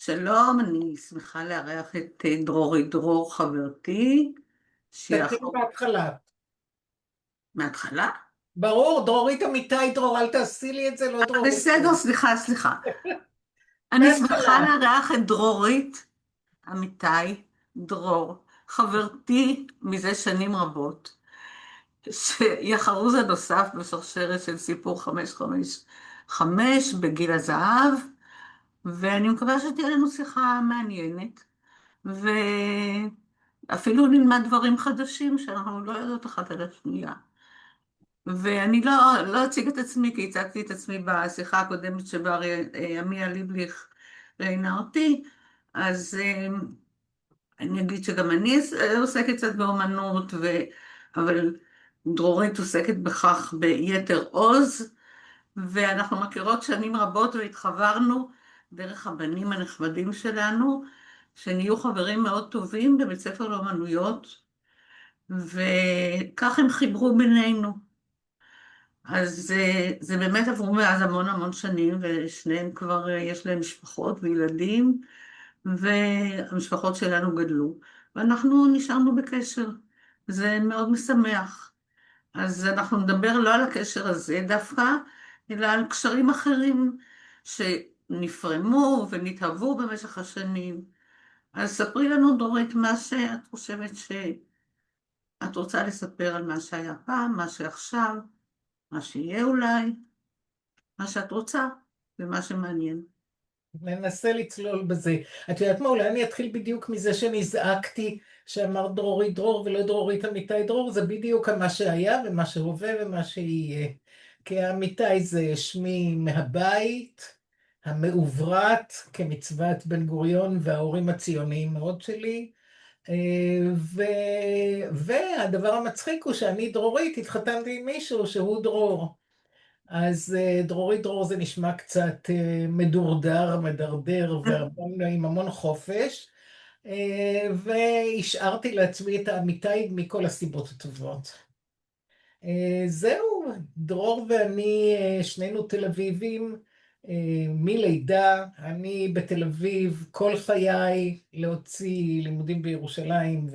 שלום, אני שמחה לארח את דרורי דרור חברתי, שהיא תתחיל בהתחלה. מההתחלה. ברור, דרורית אמיתי, דרור, אל תעשי לי את זה, לא דרורית. בסדר, סליחה, סליחה. אני שמחה מההתחלה. לארח את דרורית אמיתי, דרור, חברתי מזה שנים רבות, שהיא החרוז הנוסף בשרשרת של סיפור 555 בגיל הזהב, ואני מקווה שתהיה לנו שיחה מעניינת. ואפילו נלמד דברים חדשים שאנחנו לא יודעות אחת על השנייה. ואני לא אציג את עצמי, כי הצגתי את עצמי בשיחה הקודמת שבה עמיה ליבליך ראיינה אותי, אז אני אגיד שגם אני עוסקת קצת באומנות, אבל דרורית עוסקת בכך ביתר עוז, ואנחנו מכירות שנים רבות והתחברנו דרך הבנים הנחמדים שלנו, שנהיו חברים מאוד טובים בבית ספר לאומנויות, וכך הם חיברו בינינו. אז זה באמת עברו מאז המון המון שנים, ושניהם כבר יש להם משפחות וילדים, והמשפחות שלנו גדלו, ואנחנו נשארנו בקשר. זה מאוד משמח. אז אנחנו נדבר לא על הקשר הזה דווקא, אלא על קשרים אחרים שנפרמו ונתהוו במשך השנים. אז ספרי לנו, דורית, מה שאת חושבת שאת רוצה לספר על מה שהיה פעם, מה שעכשיו, מה שיהיה אולי, מה שאת רוצה ומה שמעניין. ננסה לצלול בזה. את יודעת מה, אולי אני אתחיל בדיוק מזה שנזעקתי, שאמרת דרורית דרור ולא דרורית אמיתי דרור, זה בדיוק מה שהיה ומה שהווה ומה שיהיה. כי האמיתי זה שמי מהבית, המעוברת, כמצוות בן גוריון וההורים הציוניים מאוד שלי. ו... והדבר המצחיק הוא שאני דרורית, התחתנתי עם מישהו שהוא דרור. אז דרורית דרור זה נשמע קצת מדורדר, מדרדר, ועם המון חופש, והשארתי לעצמי את האמיתי מכל הסיבות הטובות. זהו, דרור ואני, שנינו תל אביבים, מלידה, אני בתל אביב, כל חיי להוציא לימודים בירושלים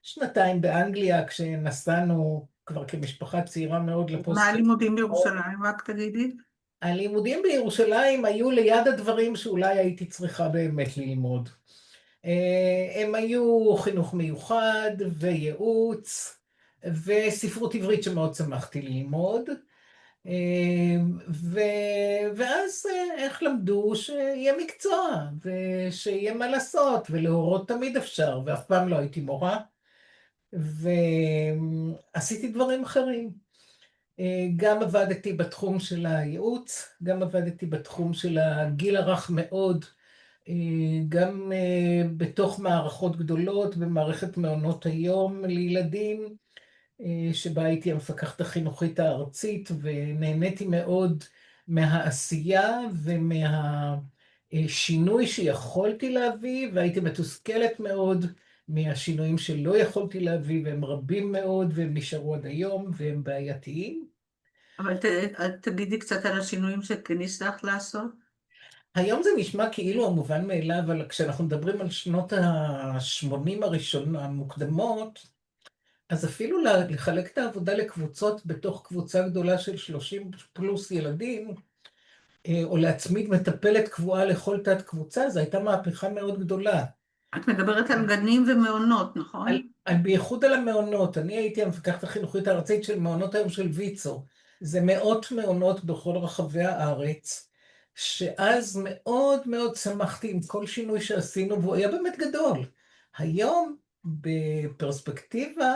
ושנתיים באנגליה, כשנסענו כבר כמשפחה צעירה מאוד מה לפוסט. הלימודים בירושלים, רק תגידי? הלימודים בירושלים היו ליד הדברים שאולי הייתי צריכה באמת ללמוד. הם היו חינוך מיוחד וייעוץ וספרות עברית שמאוד שמחתי ללמוד. ואז איך למדו שיהיה מקצוע ושיהיה מה לעשות, ולהורות תמיד אפשר, ואף פעם לא הייתי מורה, ועשיתי דברים אחרים. גם עבדתי בתחום של הייעוץ, גם עבדתי בתחום של הגיל הרך מאוד, גם בתוך מערכות גדולות, במערכת מעונות היום לילדים, שבה הייתי המפקחת החינוכית הארצית, ונהניתי מאוד מהעשייה ומהשינוי שיכולתי להביא, והייתי מתוסכלת מאוד מהשינויים שלא יכולתי להביא, והם רבים מאוד, והם נשארו עד היום, והם בעייתיים. אבל תגידי קצת על השינויים שכן הצלחת לעשות. היום זה נשמע כאילו המובן מאליו, אבל כשאנחנו מדברים על שנות ה-80 המוקדמות, אז אפילו לחלק את העבודה לקבוצות בתוך קבוצה גדולה של 30 פלוס ילדים, או להצמיד מטפלת קבועה לכל תת קבוצה, זו הייתה מהפכה מאוד גדולה. את מדברת על גנים ומעונות, נכון? בייחוד על המעונות, אני הייתי המפקחת החינוכית הארצית של מעונות היום של ויצו. זה מאות מעונות בכל רחבי הארץ, שאז מאוד מאוד שמחתי עם כל שינוי שעשינו, והוא היה באמת גדול. היום, בפרספקטיבה,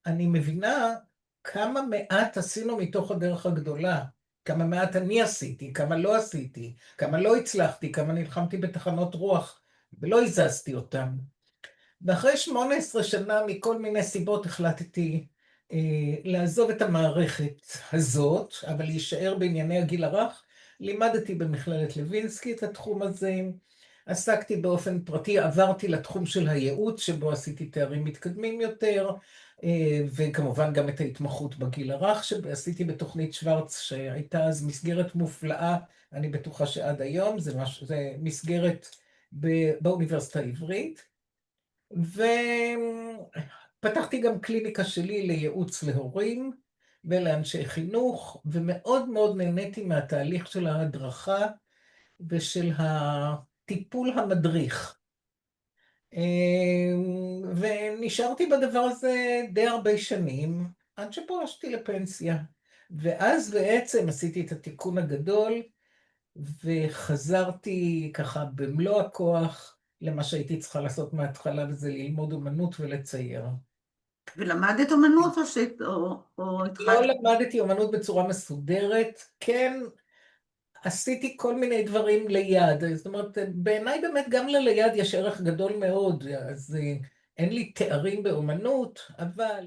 אני מבינה כמה מעט עשינו מתוך הדרך הגדולה, כמה מעט אני עשיתי, כמה לא עשיתי, כמה לא הצלחתי, כמה נלחמתי בתחנות רוח ולא הזזתי אותם. ואחרי 18 שנה מכל מיני סיבות החלטתי לעזוב את המערכת הזאת, אבל להישאר בענייני הגיל הרך. לימדתי במכללת לוינסקי את התחום הזה, עסקתי באופן פרטי, עברתי לתחום של הייעוץ, שבו עשיתי תארים מתקדמים יותר, וכמובן גם את ההתמחות בגיל הרך, שעשיתי בתוכנית שוורץ, שהייתה אז מסגרת מופלאה, אני בטוחה שעד היום, זה מסגרת באוניברסיטה העברית, ופתחתי גם קליניקה שלי לייעוץ להורים ולאנשי חינוך, ומאוד מאוד נהניתי מהתהליך של ההדרכה ושל הטיפול המדריך. ונשארתי בדבר הזה די הרבה שנים, עד שפרשתי לפנסיה. ואז בעצם עשיתי את התיקון הגדול, וחזרתי ככה במלוא הכוח למה שהייתי צריכה לעשות מההתחלה, וזה ללמוד אומנות ולצייר. ולמדת אומנות או לא התחלת? למדתי אומנות בצורה מסודרת, כן עשיתי כל מיני דברים ליד, זאת אומרת, בעיניי באמת גם לליד יש ערך גדול מאוד, אז אין לי תארים באומנות, אבל...